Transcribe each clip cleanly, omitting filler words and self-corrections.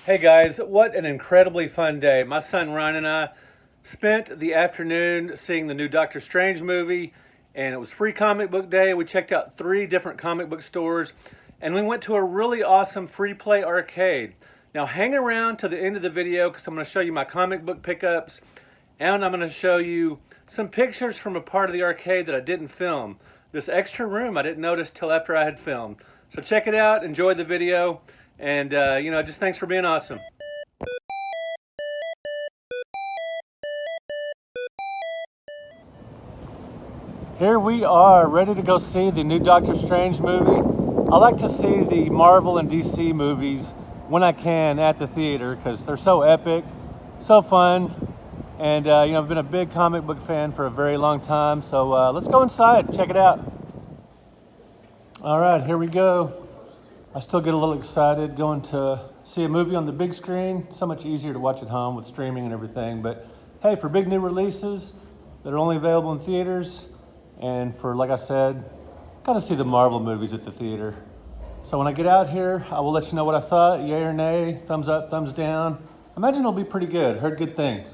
Hey guys, what an incredibly fun day. My son Ryan and I spent the afternoon seeing the new Doctor Strange movie, and it was free comic book day. We checked out 3 different comic book stores, and we went to a really awesome free play arcade. Now hang around to the end of the video because I'm going to show you my comic book pickups, and I'm going to show you some pictures from a part of the arcade that I didn't film. This extra room I didn't notice till after I had filmed. So check it out, enjoy the video. And, just thanks for being awesome. Here we are, ready to go see the new Doctor Strange movie. I like to see the Marvel and DC movies when I can at the theater because they're so epic, so fun. And, I've been a big comic book fan for a very long time. So let's go inside, check it out. All right, here we go. I still get a little excited going to see a movie on the big screen. So much easier to watch at home with streaming and everything. But hey, for big new releases that are only available in theaters, and for, like I said, got to see the Marvel movies at the theater. So when I get out here, I will let you know what I thought, yay or nay, thumbs up, thumbs down. I imagine it'll be pretty good. Heard good things.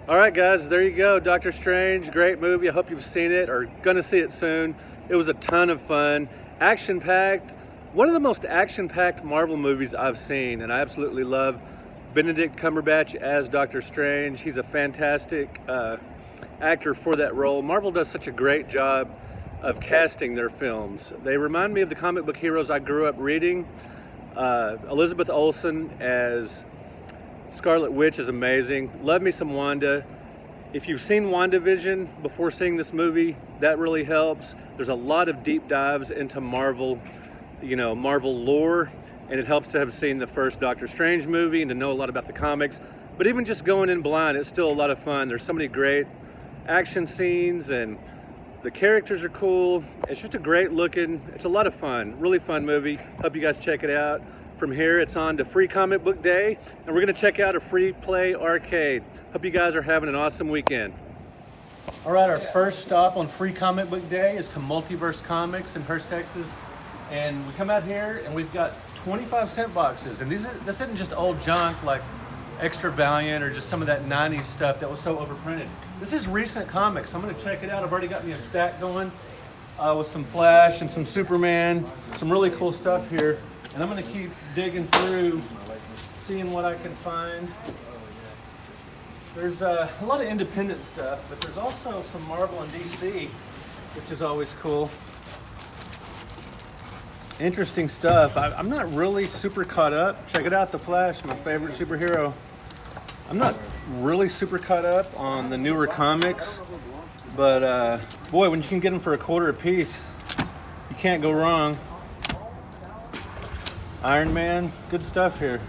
All right, guys, there you go. Doctor Strange, great movie. I hope you've seen it or gonna see it soon. It was a ton of fun, action-packed. One of the most action-packed Marvel movies I've seen, and I absolutely love Benedict Cumberbatch as Doctor Strange. He's a fantastic actor for that role. Marvel does such a great job of casting their films. They remind me of the comic book heroes I grew up reading. Elizabeth Olsen as Scarlet Witch is amazing. Love me some Wanda. If you've seen WandaVision before seeing this movie, that really helps. There's a lot of deep dives into Marvel lore, and it helps to have seen the first Doctor Strange movie and to know a lot about the comics. But even just going in blind, it's still a lot of fun. There's so many great action scenes, and the characters are cool. It's just a great looking, it's a lot of fun, really fun movie. Hope you guys check it out. From here, it's on to Free Comic Book Day, and we're gonna check out a free play arcade. Hope you guys are having an awesome weekend. All right, our first stop on Free Comic Book Day is to Multiverse Comics in Hurst, Texas. And we come out here and we've got 25-cent boxes. And this isn't just old junk like Extra Valiant or just some of that 90s stuff that was so overprinted. This is recent comics. I'm gonna check it out. I've already got me a stack going with some Flash and some Superman, some really cool stuff here. And I'm gonna keep digging through, seeing what I can find. There's a lot of independent stuff, but there's also some Marvel and DC, which is always cool. Interesting stuff. I'm not really super caught up. Check it out, The Flash, my favorite superhero. I'm not really super caught up on the newer comics, but boy, when you can get them for $0.25 a piece, you can't go wrong. Iron Man, good stuff here.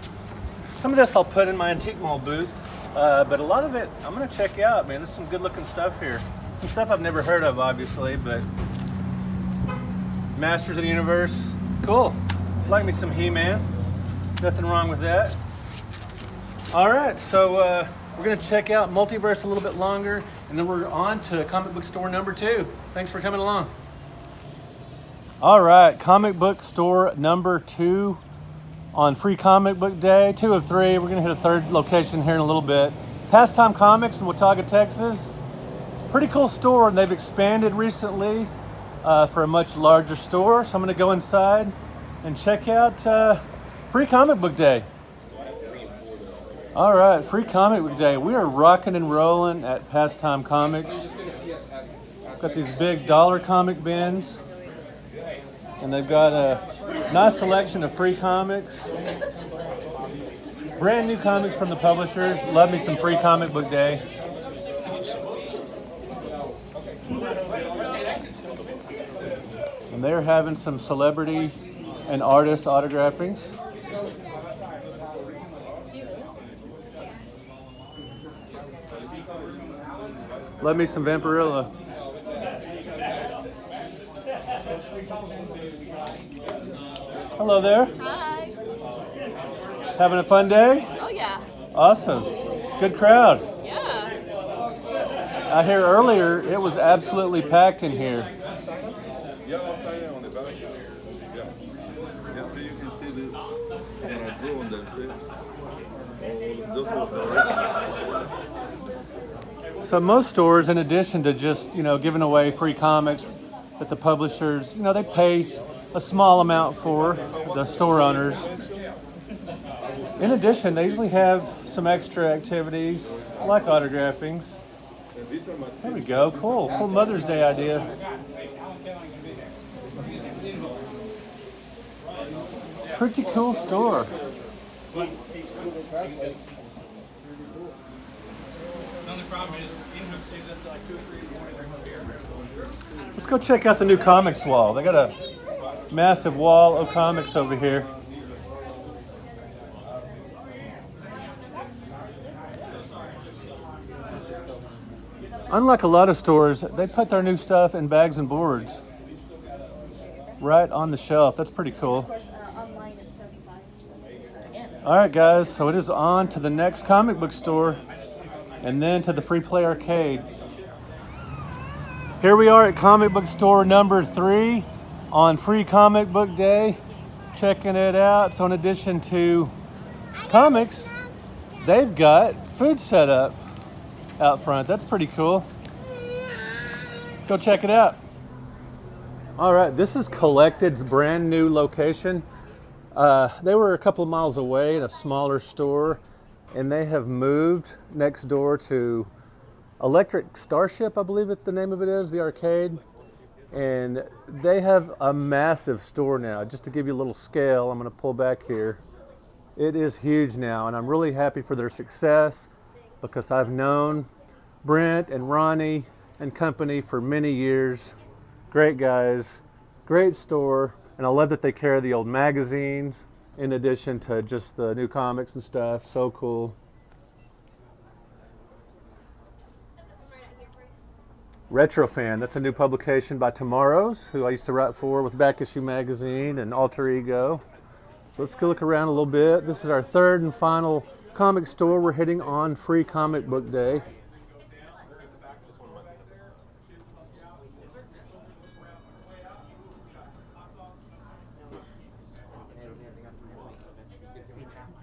Some of this I'll put in my Antique Mall booth, but a lot of it I'm gonna check out, man. There's some good looking stuff here. Some stuff I've never heard of, obviously, but Masters of the Universe, cool. Like me some He-Man, nothing wrong with that. All right, so we're gonna check out Multiverse a little bit longer, and then we're on to comic book store number 2. Thanks for coming along. All right, comic book store number 2 on Free Comic Book Day, 2 of 3. We're gonna hit a third location here in a little bit. Pastime Comics in Watauga, Texas. Pretty cool store, and they've expanded recently for a much larger store. So I'm gonna go inside and check out Free Comic Book Day. All right, Free Comic Book Day. We are rocking and rolling at Pastime Comics. Got these big dollar comic bins, and they've got a nice selection of free comics. Brand new comics from the publishers. Love me some Free Comic Book Day. And they're having some celebrity and artist autographings. Love me some Vampirilla. Hello there. Hi. Having a fun day? Oh yeah. Awesome. Good crowd. Yeah. I hear earlier it was absolutely packed in here. Yeah, I'll sign it on the back. Yeah. Yeah, so you can see the you gonna draw on them, see? Oh, those are the original. So most stores, in addition to just, giving away free comics that the publishers, they pay a small amount for, the store owners. In addition, they usually have some extra activities like autographings. There we go, cool Mother's Day idea. Pretty cool store. Let's go check out the new comics wall. They got a massive wall of comics over here. Unlike a lot of stores, they put their new stuff in bags and boards right on the shelf. That's pretty cool. All right, guys, so it is on to the next comic book store and then to the free play arcade. Here we are at comic book store number 3 on Free Comic Book Day, checking it out. So in addition to comics, they've got food set up out front. That's pretty cool. Go check it out. All right, this is Collected's brand new location. They were a couple of miles away in a smaller store, and they have moved next door to Electric Starship, I believe the name of it is, the arcade. And they have a massive store now. Just to give you a little scale, I'm going to pull back here. It is huge now, and I'm really happy for their success because I've known Brent and Ronnie and company for many years. Great guys, great store, and I love that they carry the old magazines in addition to just the new comics and stuff. So cool. Retrofan, that's a new publication by Tomorrow's, who I used to write for with Back Issue Magazine and Alter Ego. So let's go look around a little bit. This is our third and final comic store we're hitting on Free Comic Book Day.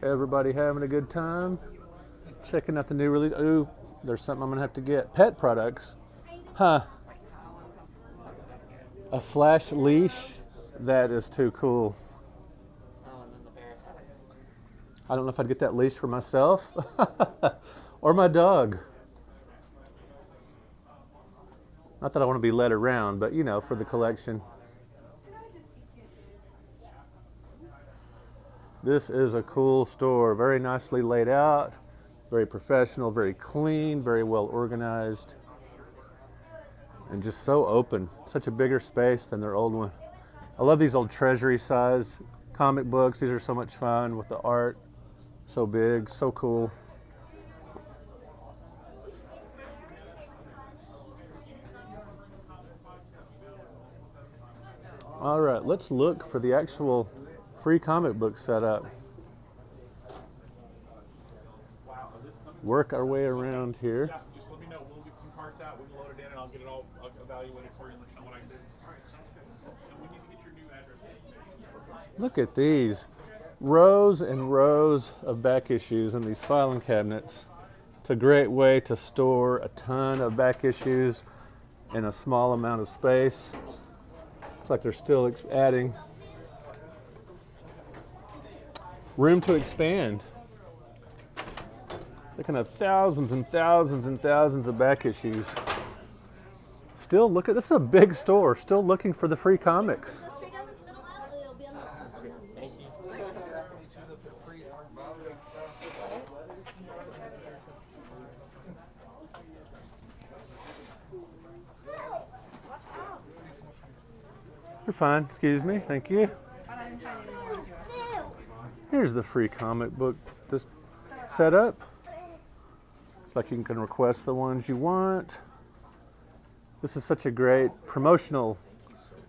Everybody having a good time? Checking out the new release. Ooh, there's something I'm gonna have to get. Pet products. Huh. A flash leash? That is too cool. I don't know if I'd get that leash for myself or my dog. Not that I want to be led around, but for the collection. This is a cool store, very nicely laid out, very professional, very clean, very well organized. And just so open, such a bigger space than their old one. I love these old treasury size comic books. These are so much fun with the art, so big, so cool. All right, let's look for the actual free comic book setup. Work our way around here. Just let me know. We'll get some carts out. We can load it in, and I'll get it all evaluated for you and let you know what I did. And we need to get your new address. Look at these rows and rows of back issues in these filing cabinets. It's a great way to store a ton of back issues in a small amount of space. Looks like they're still adding room to expand. They can have thousands and thousands and thousands of back issues. Still look at this is a big store. Still looking for the free comics. You're fine. Excuse me. Thank you. Here's the free comic book this setup. It's like you can request the ones you want. This is such a great promotional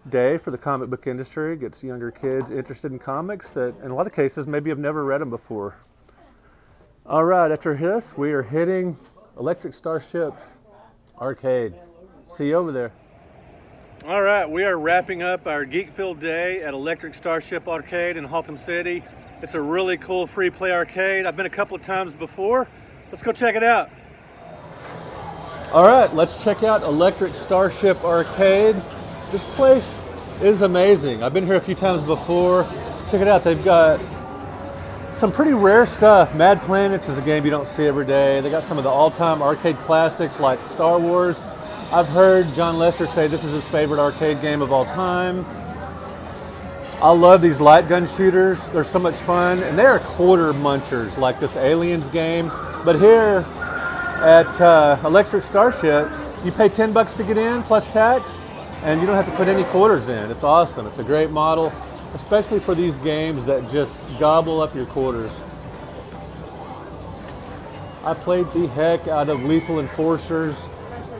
day for the comic book industry. It gets younger kids interested in comics that, in a lot of cases, maybe have never read them before. All right, after this, we are hitting Electric Starship Arcade. See you over there. All right, we are wrapping up our geek-filled day at Electric Starship Arcade in Haltom City. It's a really cool free play arcade. I've been a couple of times before. Let's go check it out. All right, let's check out Electric Starship Arcade. This place is amazing. I've been here a few times before. Check it out, they've got some pretty rare stuff. Mad Planets is a game you don't see every day. They got some of the all-time arcade classics like Star Wars. I've heard John Lester say this is his favorite arcade game of all time. I love these light gun shooters. They're so much fun, and they are quarter munchers like this Aliens game. But here at Electric Starship, you pay $10 to get in plus tax, and you don't have to put any quarters in. It's awesome. It's a great model, especially for these games that just gobble up your quarters. I played the heck out of Lethal Enforcers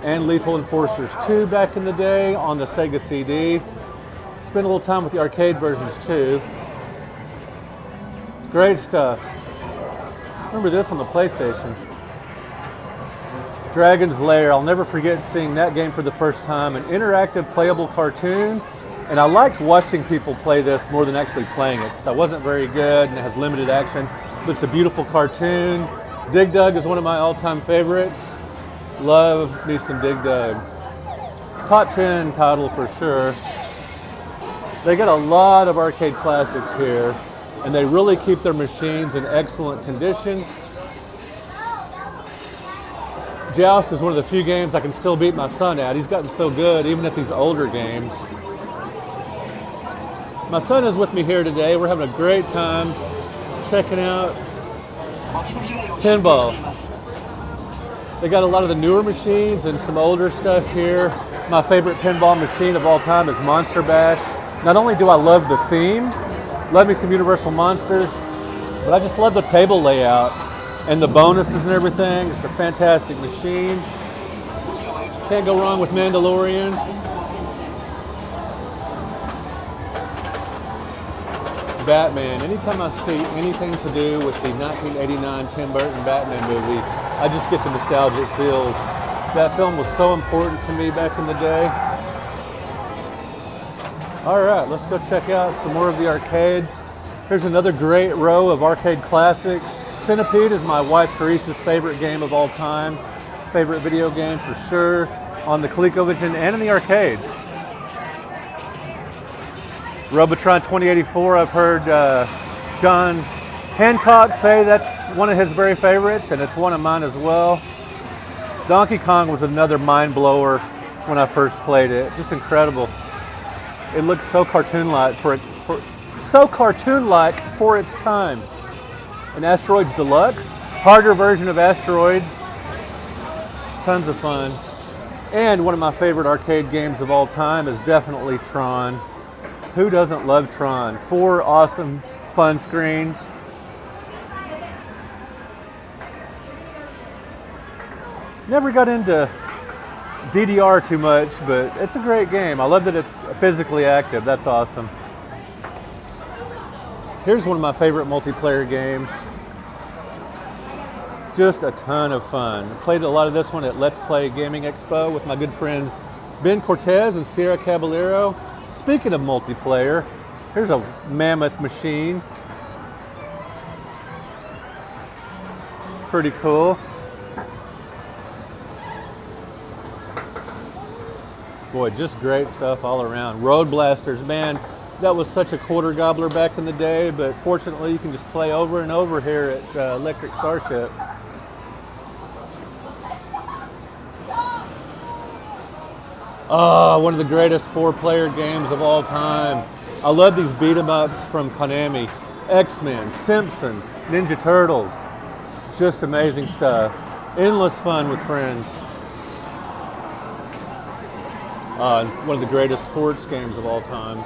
and Lethal Enforcers 2 back in the day on the Sega CD. Spent a little time with the arcade versions too. Great stuff. Remember this on the PlayStation. Dragon's Lair. I'll never forget seeing that game for the first time. An interactive playable cartoon. And I liked watching people play this more than actually playing it, because I wasn't very good and it has limited action. But it's a beautiful cartoon. Dig Dug is one of my all-time favorites. Love me some Dig Dug. Top 10 title for sure. They got a lot of arcade classics here, and they really keep their machines in excellent condition. Joust is one of the few games I can still beat my son at. He's gotten so good, even at these older games. My son is with me here today. We're having a great time checking out pinball. They got a lot of the newer machines and some older stuff here. My favorite pinball machine of all time is Monster Bash. Not only do I love the theme, love me some Universal Monsters, but I just love the table layout and the bonuses and everything. It's a fantastic machine. Can't go wrong with Mandalorian. Batman. Anytime I see anything to do with the 1989 Tim Burton Batman movie, I just get the nostalgic feels. That film was so important to me back in the day. All right, let's go check out some more of the arcade. Here's another great row of arcade classics. Centipede is my wife Teresa's favorite game of all time. Favorite video game for sure, on the ColecoVision and in the arcades. Robotron 2084, I've heard John Hancock say that's one of his very favorites, and it's one of mine as well. Donkey Kong was another mind blower when I first played it. Just incredible. It looks so cartoon-like for its time. And Asteroids Deluxe, harder version of Asteroids. Tons of fun. And one of my favorite arcade games of all time is definitely Tron. Who doesn't love Tron? 4 awesome, fun screens. Never got into DDR too much, but it's a great game. I love that it's physically active. That's awesome. Here's one of my favorite multiplayer games. Just a ton of fun. I played a lot of this one at Let's Play Gaming Expo with my good friends Ben Cortez and Sierra Caballero. Speaking of multiplayer, here's a mammoth machine. Pretty cool. Boy, just great stuff all around. Road Blasters, man, that was such a quarter gobbler back in the day, but fortunately you can just play over and over here at Electric Starship. Oh, one of the greatest 4-player games of all time. I love these beat 'em ups from Konami. X-Men, Simpsons, Ninja Turtles. Just amazing stuff. Endless fun with friends. One of the greatest sports games of all time.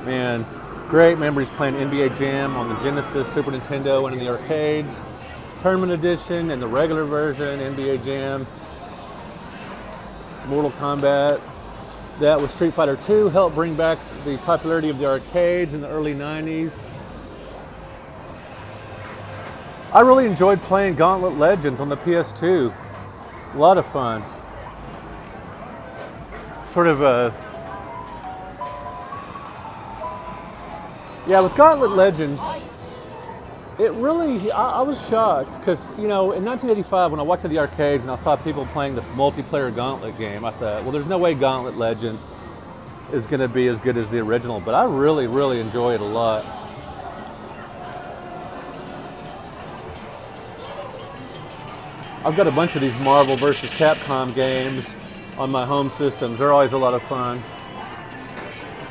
Man, great memories playing NBA Jam on the Genesis, Super Nintendo, and in the arcades. Tournament Edition and the regular version, NBA Jam. Mortal Kombat. That with Street Fighter 2 helped bring back the popularity of the arcades in the early 90s. I really enjoyed playing Gauntlet Legends on the PS2. A lot of fun. sort of a... Yeah, with Gauntlet Legends, it really, I was shocked because, you know, in 1985 when I walked to the arcades and I saw people playing this multiplayer Gauntlet game, I thought, well, there's no way Gauntlet Legends is going to be as good as the original, but I really, really enjoy it a lot. I've got a bunch of these Marvel versus Capcom games on my home systems. They're always a lot of fun.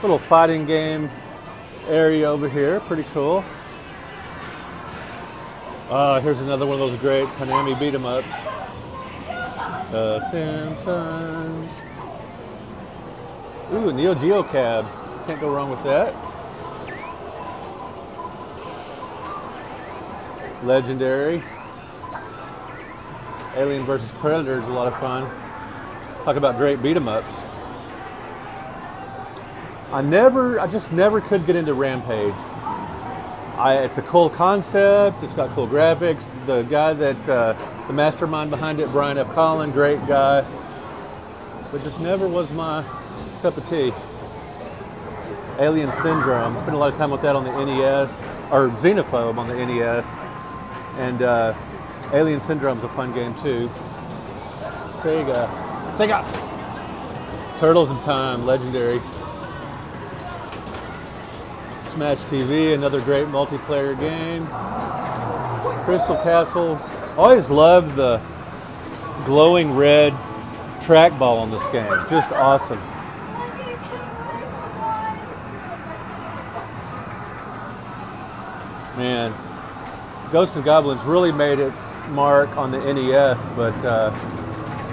Little fighting game area over here, pretty cool. Here's another one of those great Konami beat 'em ups. Simpsons. Ooh, Neo Geo Cab. Can't go wrong with that. Legendary. Alien vs. Predator is a lot of fun. Talk about great beat 'em ups. I just never could get into Rampage. It's a cool concept. It's got cool graphics. The guy that, the mastermind behind it, Brian F. Collin, great guy. But just never was my cup of tea. Alien Syndrome. Spent a lot of time with that on the NES, or Xenophobe on the NES. And Alien Syndrome's a fun game too. Sega. Turtles in Time, legendary. Smash TV, another great multiplayer game. Crystal Castles. Always loved the glowing red trackball on this game. Just awesome. Man, Ghosts and Goblins really made its mark on the NES, but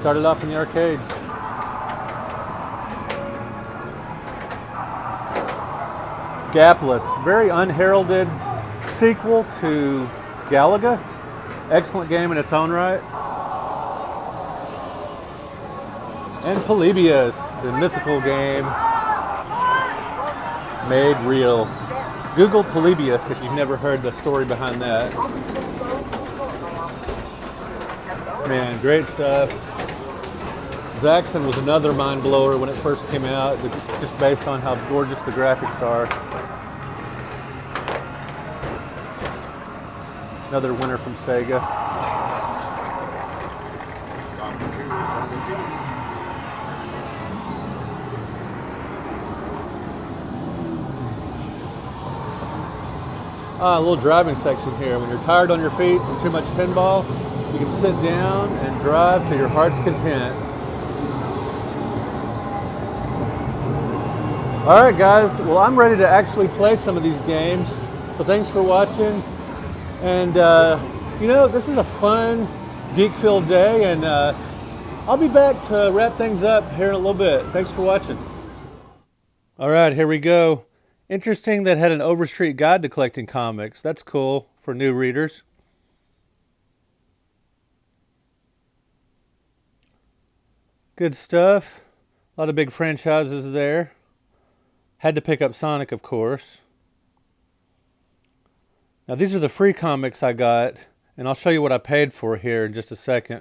started off in the arcades. Gapless, very unheralded sequel to Galaga. Excellent game in its own right. And Polybius, the mythical game made real. Google Polybius if you've never heard the story behind that. Man, great stuff. Zaxxon was another mind blower when it first came out, just based on how gorgeous the graphics are. Another winner from Sega. A little driving section here. When you're tired on your feet from too much pinball, you can sit down and drive to your heart's content. All right, guys. Well, I'm ready to actually play some of these games. So thanks for watching. And, you know, this is a fun, geek-filled day, and I'll be back to wrap things up here in a little bit. Thanks for watching. All right, here we go. Interesting that had an Overstreet guide to collecting comics. That's cool for new readers. Good stuff. A lot of big franchises there. Had to pick up Sonic, of course. Now these are the free comics I got, and I'll show you what I paid for here in just a second.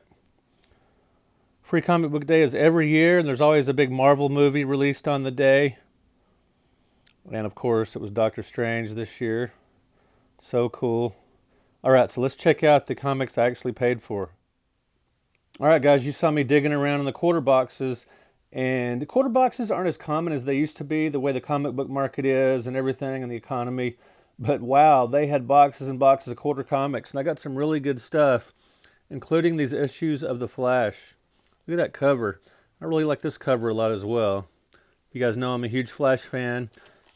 Free Comic Book Day is every year, and there's always a big Marvel movie released on the day. And of course, it was Doctor Strange this year. So cool. Alright, so let's check out the comics I actually paid for. Alright guys, you saw me digging around in the quarter boxes, and the quarter boxes aren't as common as they used to be, the way the comic book market is and everything and the economy. But wow, they had boxes and boxes of quarter comics, and I got some really good stuff, including these issues of The Flash. Look at that cover. I really like this cover a lot as well. You guys know I'm a huge Flash fan,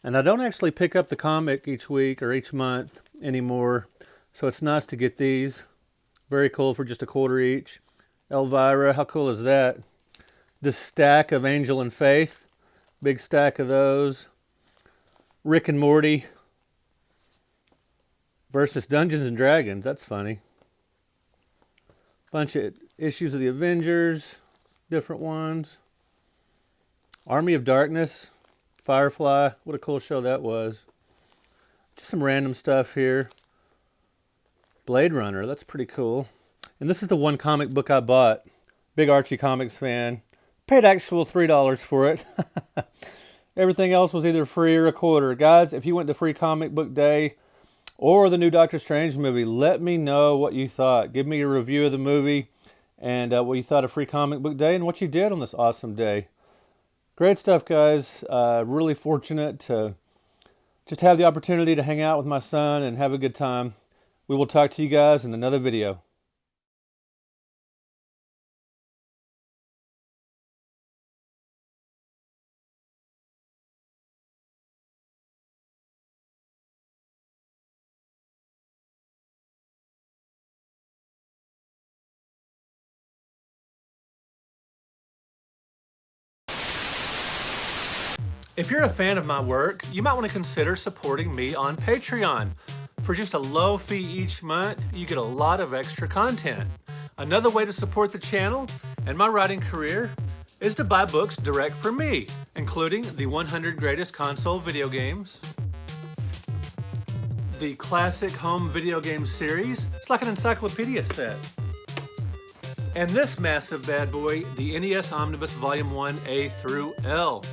and I don't actually pick up the comic each week or each month anymore, so it's nice to get these. Very cool for just $1 each. Elvira, how cool is that? This stack of Angel and Faith, big stack of those. Rick and Morty versus Dungeons and Dragons, that's funny. Bunch of issues of the Avengers, different ones. Army of Darkness, Firefly, what a cool show that was. Just some random stuff here. Blade Runner, that's pretty cool. And this is the one comic book I bought. Big Archie Comics fan. paid actual $3 for it. Everything else was either free or a quarter. Guys, if you went to Free Comic Book Day or the new Doctor Strange movie, let me know what you thought. Give me a review of the movie and what you thought of Free Comic Book Day and what you did on this awesome day. Great stuff, guys. Really fortunate to just have the opportunity to hang out with my son and have a good time. We will talk to you guys in another video. If you're a fan of my work, you might want to consider supporting me on Patreon. For just a low fee each month, you get a lot of extra content. Another way to support the channel and my writing career is to buy books direct from me, including the 100 Greatest Console Video Games, the Classic Home Video Game Series. It's like an encyclopedia set. And this massive bad boy, the NES Omnibus Volume 1 A through L.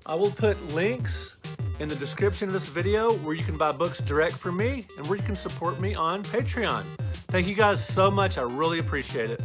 I will put links in the description of this video where you can buy books direct from me and where you can support me on Patreon. Thank you guys so much. I really appreciate it.